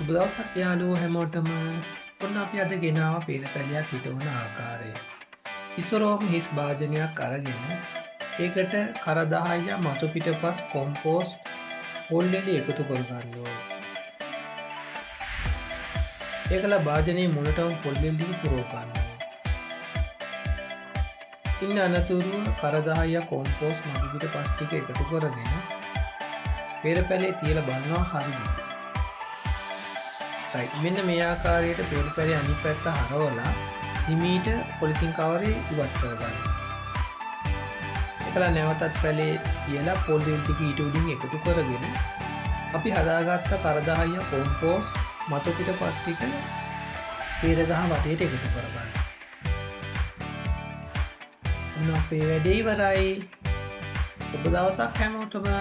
සුබ දවසක් යාළුවෝ හැමෝටම. ඔන්න අපි අද ගෙනාව පේන පැලයක් හිටවන ආකාරය. ඉස්සරෝම හිස් භාජනයක් අරගෙන ඒකට කර 10ක් මතු පිටපස් කොම්පෝස්ට් පොල්ලෙලි එකතු කරගන්න ඕනේ. ඒකල භාජනයේ මුලටම පොල්ලෙලි පුරව ගන්න ඕනේ. ඉන්න අනතුරුව කර 10ක් කොම්පෝස්ට් මතු පිටපස් ටික එකතු කරගෙන පේර පැලේ තියලා බලනවා හරියද. මෙන්න මේ ආකාරයට පේර පැලේ අනිත් පැත්ත හරවලා හිමීට පොලිතින් කවරේ ඉවත් කරගන්න. ඒකලා නැවතත් පැලේ තියලා පොල් වේල් ටික ඊට උඩින් එකතු කරගෙන අපි හදාගත්ත කර 10 කොම්පෝස්ට් මතු පිටපස් ටික පේර ගහ වටේට එකතු කරගන්න. අපේ වැඩේ ඉවරයි. සුබ දවසක් හැමෝටම.